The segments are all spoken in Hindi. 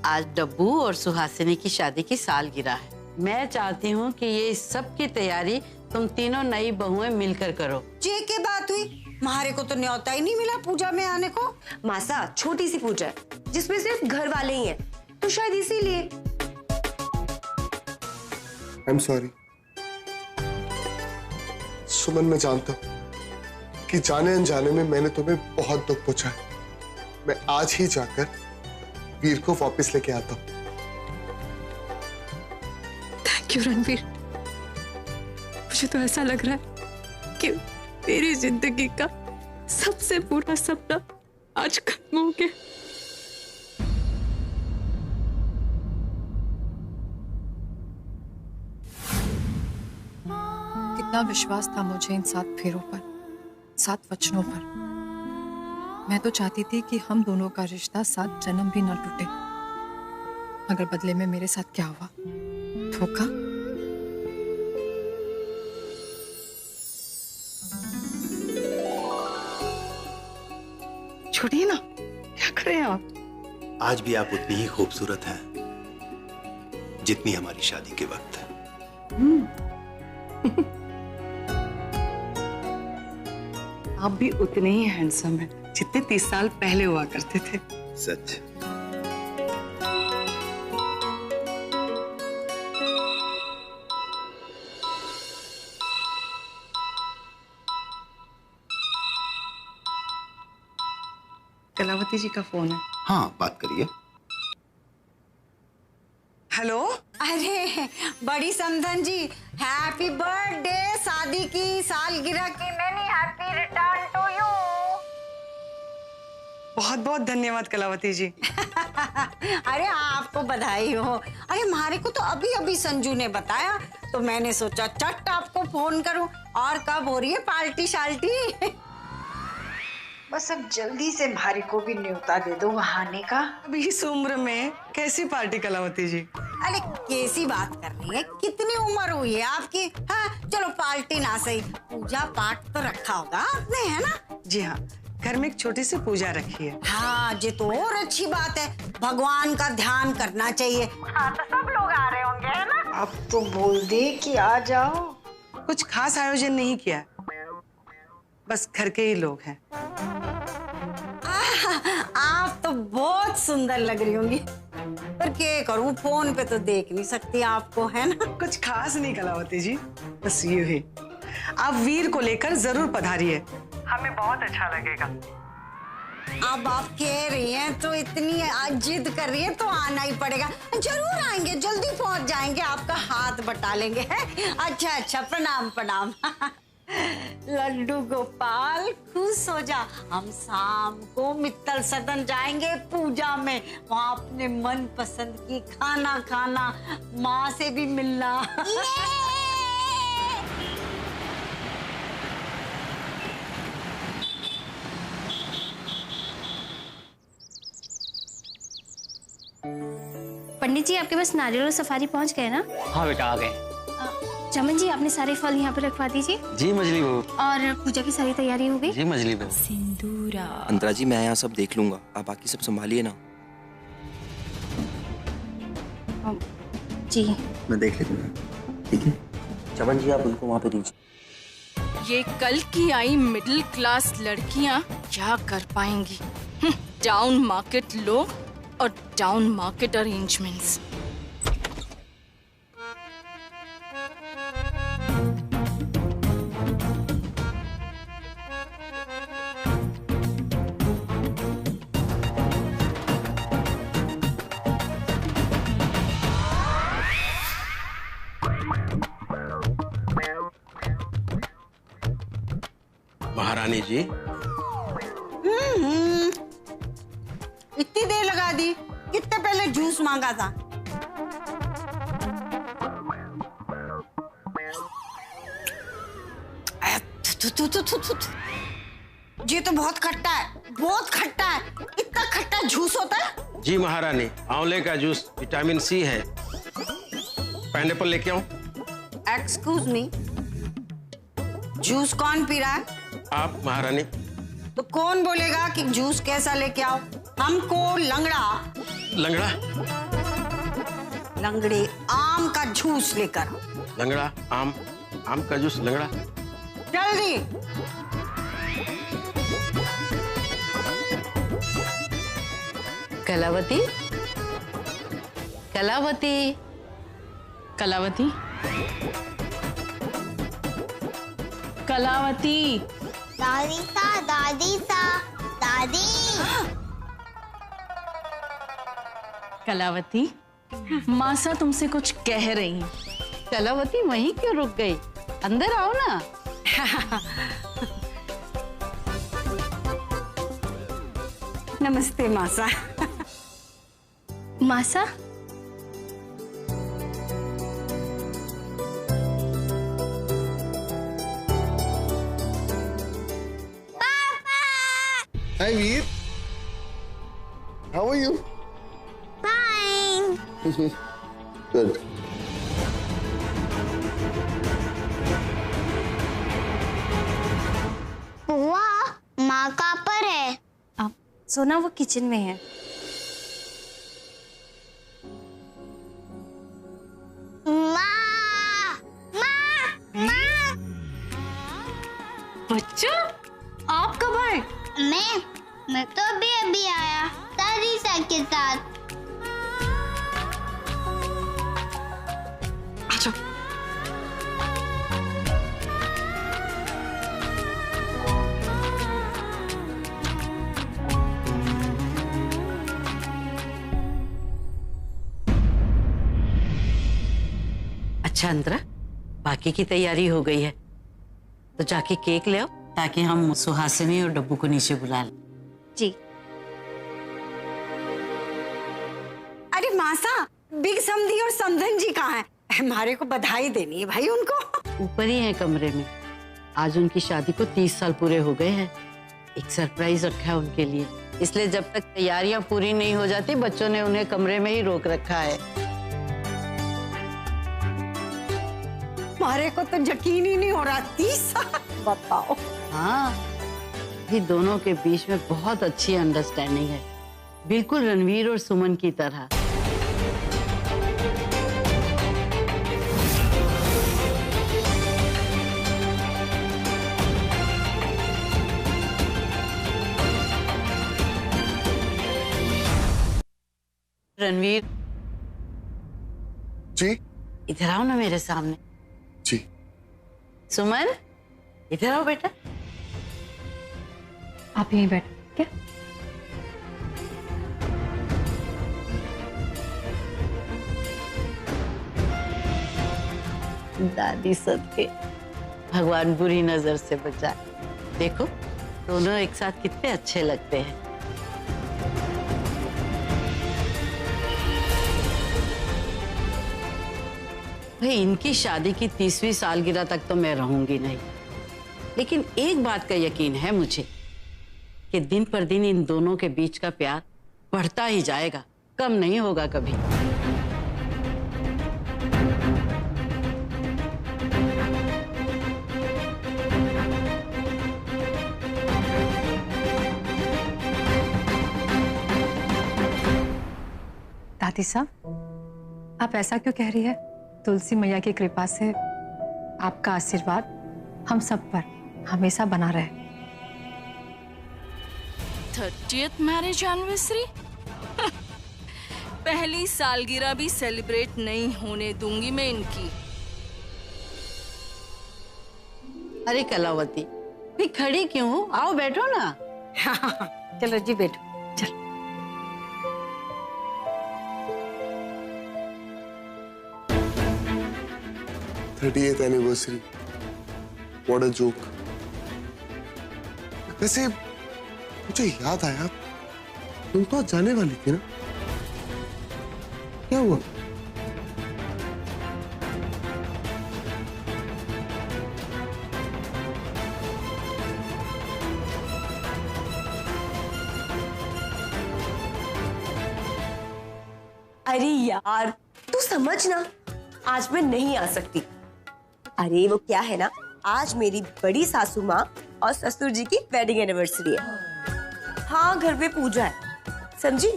आज डब्बू और सुहासिनी की शादी की सालगिरह है। मैं चाहती हूँ कि ये सब की तैयारी तुम तीनों नई बहुएं मिलकर करो। ये क्या बात हुई? हमारे को तो न्योता ही नहीं मिला पूजा में आने को। मासा छोटी सी पूजा है जिसमें सिर्फ घर वाले ही हैं, तो शायद इसीलिए। आई एम सॉरी सुमन, मैं जानता हूं कि जाने अनजाने में मैंने तुम्हें बहुत दुख पहुंचाया। मैं आज ही जाकर वीर को वापस लेके आता हूं। Thank you Ranveer. मुझे तो ऐसा लग रहा है कि मेरी जिंदगी का सबसे बुरा सपना आज खत्म हो गया। कितना विश्वास था मुझे इन 7 फेरों पर, 7 वचनों पर। मैं तो चाहती थी कि हम दोनों का रिश्ता 7 जन्म भी न टूटे, मगर बदले में मेरे साथ क्या हुआ? धोखा। छोड़िए ना, क्या कर रहे हैं आप? आज भी आप उतनी ही खूबसूरत हैं जितनी हमारी शादी के वक्त है। आप भी उतने ही हैंडसम हैं जितने 30 साल पहले हुआ करते थे। सच। कलावती जी का फोन है। हाँ, बात करिए। हेलो। अरे बड़ी समधन जी, हैप्पी बर्थडे। शादी की सालगिरह की many happy return to you. बहुत बहुत धन्यवाद कलावती जी। अरे आपको बधाई हो। अरे हमारे को तो अभी अभी संजू ने बताया, तो मैंने सोचा चट आपको फोन करूं। और कब हो रही है पार्टी शाल्टी? बस अब जल्दी से भारी को भी न्योता दे दो वहां आने का। अभी इस उम्र में कैसी पार्टी कलावती जी? अरे कैसी बात कर रही है? कितनी उम्र हुई है आपकी? हाँ चलो पार्टी ना सही, पूजा पाठ तो रखा होगा आपने, है ना? जी हाँ, घर में एक छोटी सी पूजा रखी है। हाँ ये तो और अच्छी बात है, भगवान का ध्यान करना चाहिए। हाँ तो सब लोग आ रहे होंगे, है ना? अब तो बोल दे कि आ जाओ। कुछ खास आयोजन नहीं किया, बस घर के ही लोग हैं। आप तो बहुत सुंदर लग रही होंगी, पर क्या करूं, फोन पे तो देख नहीं सकती आपको, है ना? कुछ खास नहीं कलावती जी, बस ये ही, आप वीर को लेकर जरूर पधारिए, हमें बहुत अच्छा लगेगा। अब आप कह रही हैं तो इतनी जिद कर रही है तो आना ही पड़ेगा। जरूर आएंगे, जल्दी पहुंच जाएंगे, आपका हाथ बटा लेंगे। अच्छा अच्छा, प्रणाम प्रणाम। लड्डू गोपाल खुश हो जा, हम शाम को मित्तल सदन जाएंगे पूजा में, वहाँ अपने मन पसंद की खाना खाना, माँ से भी मिलना। पंडित जी आपके पास नारियल और सफारी पहुंच गए ना? हाँ बेटा आ गए। चमन जी आपने सारे फल यहाँ पे रखवा दीजिए। जी मछली बहू। और पूजा की सारी तैयारी हो गई? जी मछली बहू। सिंदूरा। अंतरा जी मैं यहाँ सब देख लूंगा, आप बाकी सब संभालिए ना। जी मैं देख लेता, ठीक है? चमन जी आप उनको वहाँ पे दीजिए। ये कल की आई मिडिल क्लास लड़कियां क्या कर पाएंगी? डाउन मार्केट लोग और डाउन मार्केट अरेंजमेंट्स। महारानी जी। इतनी देर लगा दी, कितने पहले जूस मांगा था। ये तो बहुत खट्टा है, बहुत खट्टा है। इतना खट्टा जूस होता है? जी महारानी, आंवले का जूस विटामिन सी है। पाइनएप्पल लेके आऊं? एक्सक्यूज मी, जूस कौन पी रहा है? आप महारानी। तो कौन बोलेगा कि जूस कैसा लेके आओ? हमको लंगड़ा लंगड़ा। लंगड़े आम का जूस लेकर। लंगड़ा आम, आम का जूस लंगड़ा। जल्दी। कलावती, कलावती, कलावती, कलावती। दादी सा, दादी सा, दादी। कलावती, मासा तुमसे कुछ कह रही हैं। कलावती वहीं क्यों रुक गई? अंदर आओ ना। नमस्ते मासा। मासा, Hi, Veer. How are you? Fine. Good. बुआ, माँ कहाँ पर है? सोना वो किचन में है। माँ, माँ, माँ। बच्चा, आप कब आए? मैं तो अभी आया दादी सा के साथ। अच्छा। अच्छा अंतरा, बाकी की तैयारी हो गई है तो जाके केक ले आओ ताकि हम सुहासिनी और डब्बू को नीचे बुला लें। जी। अरे मासा, बिग समधी और समधन जी कहाँ हैं? हमारे को बधाई देनी है भाई उनको। ऊपर ही है कमरे में। आज उनकी शादी को 30 साल पूरे हो गए हैं। एक सरप्राइज रखा है उनके लिए, इसलिए जब तक तैयारियां पूरी नहीं हो जाती बच्चों ने उन्हें कमरे में ही रोक रखा है। हमारे को तो यकीन ही नहीं हो रहा, 30 साल बताओ। हाँ, ये दोनों के बीच में बहुत अच्छी अंडरस्टैंडिंग है, बिल्कुल रणवीर और सुमन की तरह। रणवीर जी, इधर आओ ना मेरे सामने। जी। सुमन, इधर आओ बेटा। आप यहीं बैठ क्या? दादी सदके भगवान बुरी नजर से बचाए। देखो दोनों एक साथ कितने अच्छे लगते हैं। भाई इनकी शादी की 30वीं सालगिरह तक तो मैं रहूंगी नहीं, लेकिन एक बात का यकीन है मुझे कि दिन पर दिन इन दोनों के बीच का प्यार बढ़ता ही जाएगा, कम नहीं होगा कभी। दादी साहब, आप ऐसा क्यों कह रही है? तुलसी मैया की कृपा से आपका आशीर्वाद हम सब पर हमेशा बना रहे। 30th marriage anniversary? पहली सालगिरह भी सेलिब्रेट नहीं होने दूंगी मैं इनकी। अरे कलावती, भाई खड़ी क्यों हो? आओ बैठो ना। चलो जी बैठो। चल। Thirtieth anniversary, what a joke. वैसे मुझे याद आया, तुम तो आज जाने वाली थी ना, क्या हुआ? अरे यार, तू समझ ना, आज मैं नहीं आ सकती। अरे वो क्या है ना, आज मेरी बड़ी सासू माँ और ससुर जी की वेडिंग एनिवर्सरी है। हाँ, घर पे पूजा है, समझी?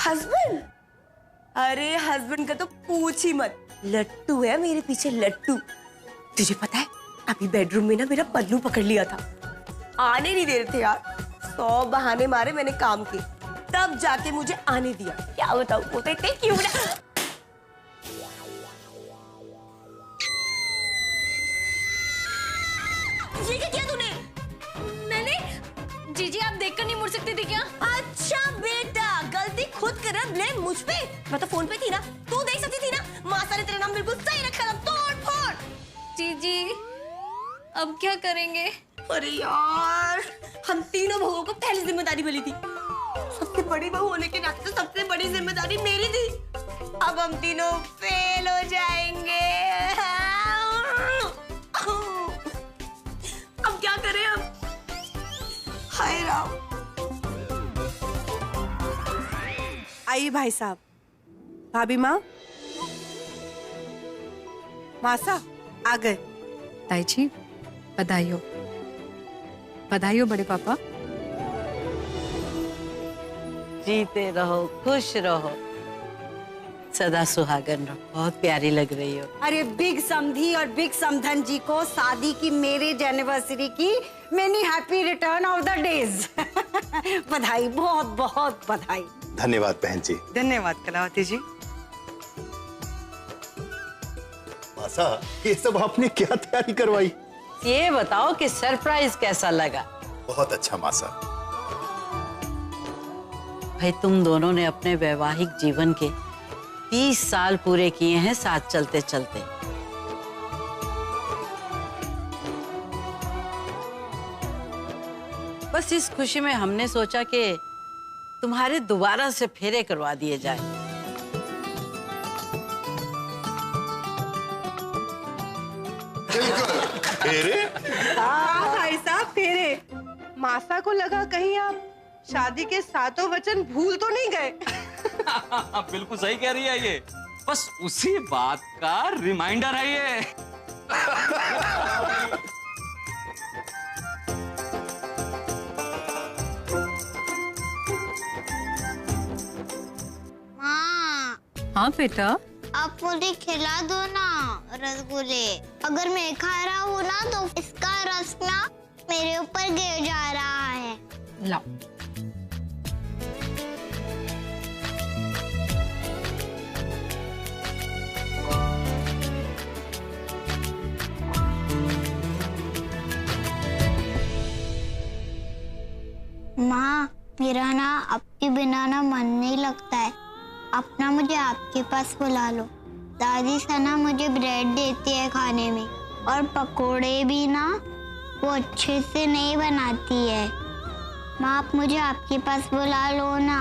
हस्बैंड? अरे हस्बैंड का तो पूछ ही मत, लट्टू है मेरे पीछे, लट्टू। तुझे पता है अभी बेडरूम में ना मेरा पल्लू पकड़ लिया था, आने नहीं दे रहे थे यार। 100 बहाने मारे मैंने काम के, तब जाके मुझे आने दिया। क्या बताऊं, वो तो इतने क्यूट है। ये क्या किया तूने? मैंने? जीजी आप देखकर नहीं मुड़ सकती थी क्या? अच्छा बेटा, गलती खुद कर रहा, ब्लेम मुझ पे। मैं तो फोन पे थी ना, तू देख सकती थी ना। मासा ने तेरा नाम बिल्कुल सही रखा था, तोड़ फोड़। जीजी अब क्या करेंगे? अरे यार, हम तीनों बहुओं को पहली जिम्मेदारी मिली थी। सबसे बड़ी बहू होने के नाते तो सबसे बड़ी जिम्मेदारी मेरी थी। अब हम तीनों फेल हो जाएंगे। अब क्या करें हम? हाय राम। आइए भाई साहब, भाभी माँ, मासा आ गए। ताई जी बधाई हो, बधाई हो बड़े पापा। जीते रहो, खुश रहो, सदा सुहागन रहो। बहुत प्यारी लग रही हो। अरे बिग समधी और बिग समधन जी को शादी की मैरिज एनिवर्सरी की many happy return of the days. बधाई, बहुत बहुत बधाई। धन्यवाद बहन जी। धन्यवाद कलावती जी। मासा, ये सब आपने क्या तैयारी करवाई? ये बताओ कि सरप्राइज कैसा लगा? बहुत अच्छा मासा। भाई तुम दोनों ने अपने वैवाहिक जीवन के 30 साल पूरे किए हैं साथ चलते चलते। बस इस खुशी में हमने सोचा कि तुम्हारे दोबारा से फेरे करवा दिए जाए। फेरे? हाँ भाई साहब, फेरे। मासा को लगा कहीं आप शादी के 7 वचन भूल तो नहीं गए। बिल्कुल सही कह रही है ये, बस उसी बात का रिमाइंडर है ये। माँ, हाँ बेटा, आप मुझे खिला दो ना रसगुल्ले। अगर मैं खा रहा हूँ ना तो इसका रस ना मेरे ऊपर गिर जा रहा है। लाओ। माँ, मेरा ना आपके बिना ना मन नहीं लगता है। आप ना मुझे आपके पास बुला लो। दादी सना मुझे ब्रेड देती है खाने में, और पकोड़े भी ना वो अच्छे से नहीं बनाती है। माँ, आप मुझे आपके पास बुला लो ना।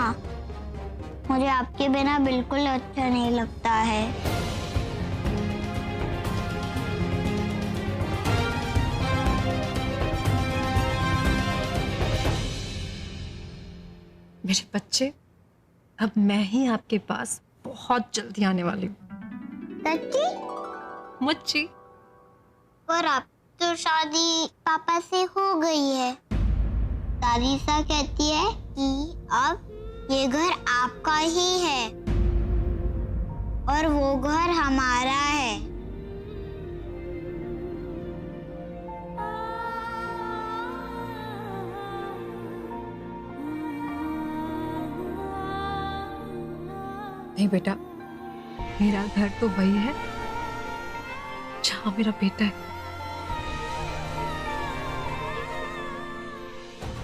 मुझे आपके बिना बिल्कुल अच्छा नहीं लगता है। मेरे बच्चे, अब मैं ही आपके पास बहुत जल्दी आने वाली हूँ। सच्ची? मुच्ची। और अब तो शादी पापा से हो गई है। दादी सा कहती है कि अब ये घर आपका ही है और वो घर हमारा है। नहीं बेटा, मेरा घर तो वही है जहां मेरा बेटा है।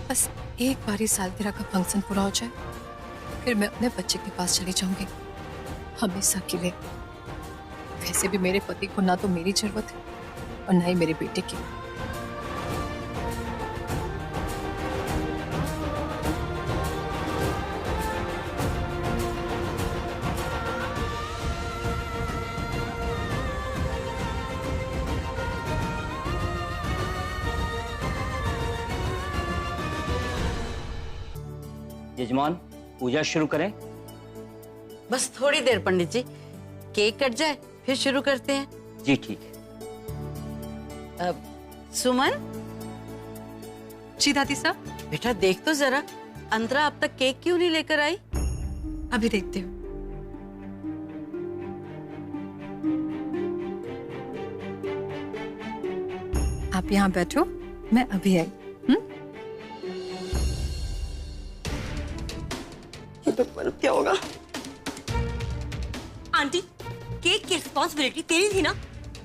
बस एक बार ही सालगिरह का फंक्शन पूरा हो जाए, फिर मैं अपने बच्चे के पास चली जाऊंगी हमेशा के लिए। वैसे भी मेरे पति को ना तो मेरी जरूरत है और ना ही मेरे बेटे की। यजमान, पूजा शुरू करें? बस थोड़ी देर पंडित जी, केक कट जाए फिर शुरू करते हैं। जी ठीक है। अब सुमन। जी दादी साहब। बेटा देख तो जरा, अंतरा अब तक केक क्यों नहीं लेकर आई? अभी देखती हूँ। आप यहाँ बैठो, मैं अभी आई। ये तो क्या होगा? आंटी, केक की रिस्पॉन्सिबिलिटी तेरी थी ना?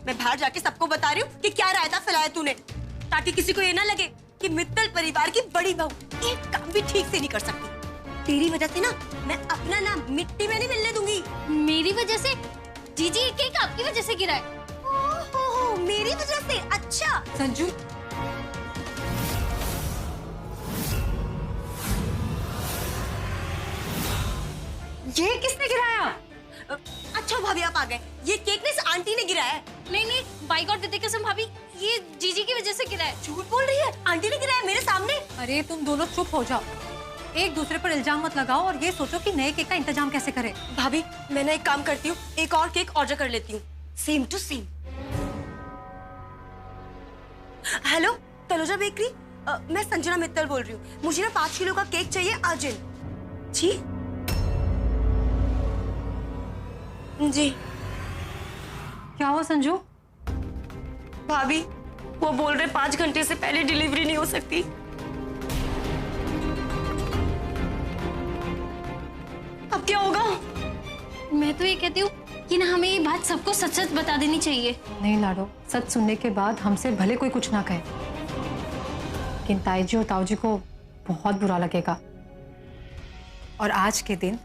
मैं बाहर जाके सबको बता रही हूँ कि क्या रायता फैलाया तूने, ताकि किसी को ये ना लगे कि मित्तल परिवार की बड़ी बहू एक काम भी ठीक से नहीं कर सकती। तेरी वजह से ना मैं अपना नाम मिट्टी में नहीं मिलने दूंगी। मेरी वजह से? जीजी ये केक आपकी वजह से गिरा है। ओहो, मेरी वजह से? अच्छा संजू, ये किसने गिराया? अच्छा भाभी आप आ गए। ये केक ने इस आंटी ने गिराया है। नहीं, बाई गॉड दीदी कसम भाभी, ये जीजी की वजह से गिरा है। झूठ बोल रही है, आंटी ने गिराया मेरे सामने। अरे तुम दोनों चुप हो जाओ, एक दूसरे पर इल्जाम मत लगाओ और ये सोचो कि नए केक का इंतजाम कैसे करें। भाभी मैं ना एक काम करती हूँ, एक और केक ऑर्डर कर लेती हूँ, same to same. Hello Tanuja bakery, मैं संजना मित्तल बोल रही हूँ। मुझे ना 5 किलो का केक चाहिए अर्जेंट। जी जी। क्या हुआ संजू? भाभी वो बोल रहे 5 घंटे से पहले डिलीवरी नहीं हो सकती। अब क्या होगा? मैं तो ये कहती हूँ कि ना हमें ये बात सबको सच सच बता देनी चाहिए। नहीं लाडो, सच सुनने के बाद हमसे भले कोई कुछ ना कहे, लेकिन ताईजी और ताऊजी को बहुत बुरा लगेगा और आज के दिन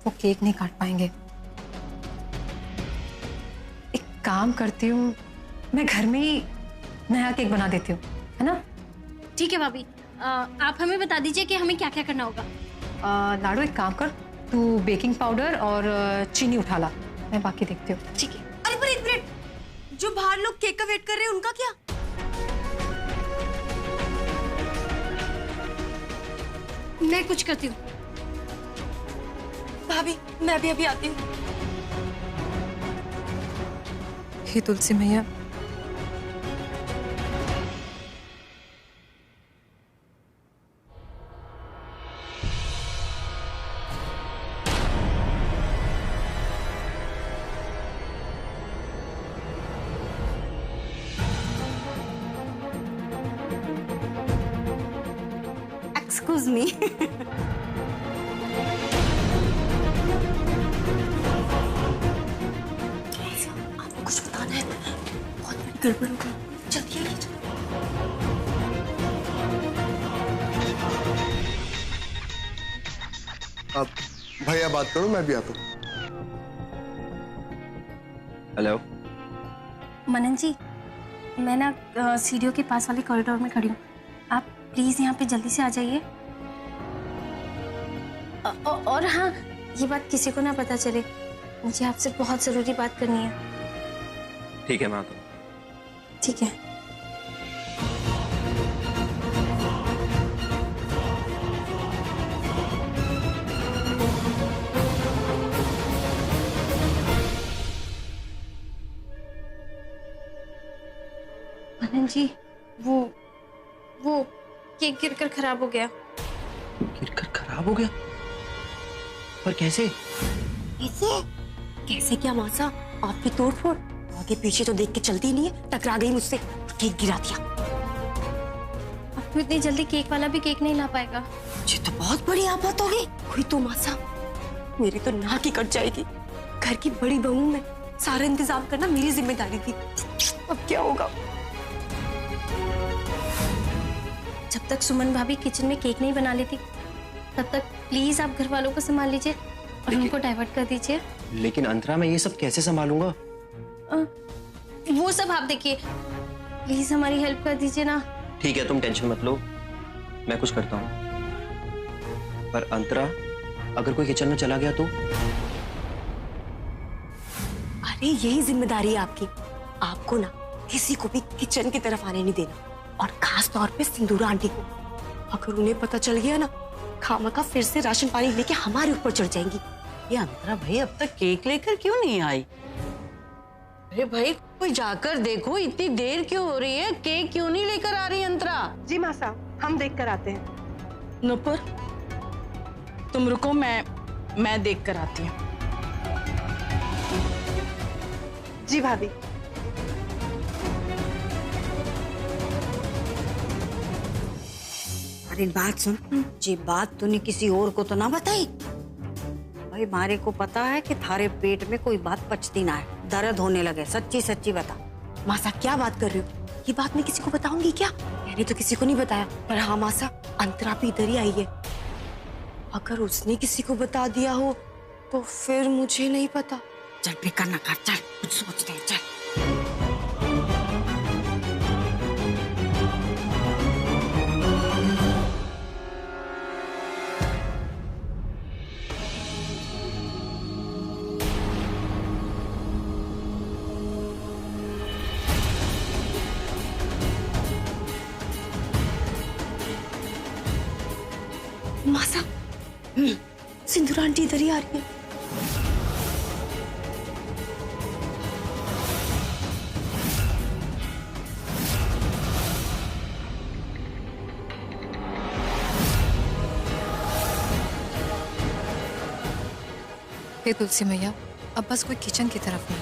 वो केक नहीं काट पाएंगे। एक काम करती हूँ, मैं घर में ही नया केक बना देती हूँ, है ना? ठीक है भाभी, आप हमें बता दीजिए कि हमें क्या क्या करना होगा। लाडो एक काम कर, तू बेकिंग पाउडर और चीनी उठा ला, मैं बाकी देखती हूँ। ठीक है। अरे पर एक मिनट, जो बाहर लोग केक का वेट कर रहे हैं उनका क्या? मैं कुछ करती हूँ। भाभी मैं भी अभी आती हूँ। हे तुलसी मैया, एक्सक्यूज मी। आपको कुछ बताना है, बहुत बड़ी गड़बड़ हो गई। जल्दी आइए। अब भैया बात करो, मैं भी आता हूँ। हेलो मनन जी, मैं ना सीढ़ियों के पास वाले कॉरिडोर में खड़ी हूँ, आप प्लीज यहाँ पे जल्दी से आ जाइए। और हाँ, ये बात किसी को ना पता चले, मुझे आपसे बहुत जरूरी बात करनी है। ठीक है, मैं आता हूँ। ठीक है। मनन जी, वो केक गिरकर खराब हो गया। गिरकर खराब हो गया? पर कैसे? कैसे क्या मासा? आपकी तोड़फोड़ आगे पीछे तो देख के चलती नहीं है, टकरा गई मुझसे, केक गिरा दिया। अब तो इतनी जल्दी केक वाला भी केक नहीं ला पाएगा। ये तो बहुत बड़ी आफत हो गई। कोई तो मासा, मेरी तो नाक ही कट जाएगी। घर की बड़ी बहू में सारा इंतजाम करना मेरी जिम्मेदारी थी। अब क्या होगा? जब तक सुमन भाभी किचन में केक नहीं बना लेती, तब तक प्लीज आप घर वालों को संभाल लीजिए और उनको डाइवर्ट कर दीजिए। लेकिन अंतरा, मैं ये सब कैसे संभालूंगा? वो सब आप देखिए, प्लीज हमारी हेल्प कर दीजिए ना। ठीक है, तुम टेंशन मत लो, मैं कुछ करता हूँ। पर अंतरा, अगर कोई किचन में चला गया तो? अरे यही जिम्मेदारी है आपकी। आपको ना किसी को भी किचन की तरफ आने नहीं देना, और खास तौर पे सिंदूरा आंटी को। अगर उन्हें पता चल गया ना, खामखा फिर से राशन पानी लेके हमारे ऊपर चढ़ जाएंगी। ये अंतरा भाई अब तक केक लेकर क्यों नहीं आई? अरे भाई कोई जाकर देखो, इतनी देर क्यों हो रही है? केक क्यों नहीं लेकर आ रही अंतरा? जी माँ साहब, हम देख कर आते हैं। नुपुर, तुम रुको, मैं देख कर आती हूँ। जी भाभी। अरे बात सुन, जी बात तूने किसी और को तो ना बताई? भाई मारे को पता है कि थारे पेट में कोई बात पचती ना है, दर्द होने लगे। सच्ची सच्ची बता। मासा क्या बात कर रही हो? ये बात मैं किसी को बताऊंगी क्या? मैंने तो किसी को नहीं बताया, पर हाँ मासा, अंतरा भी इधर ही आई है। अगर उसने किसी को बता दिया हो तो फिर मुझे नहीं पता। चल फिक्र ना कर, चल कुछ सोचते हैं, चल। मासा, सिंदूर आंटी इधर ही आ रही है। हे तुलसी मैया, अब बस कोई किचन की तरफ नहीं,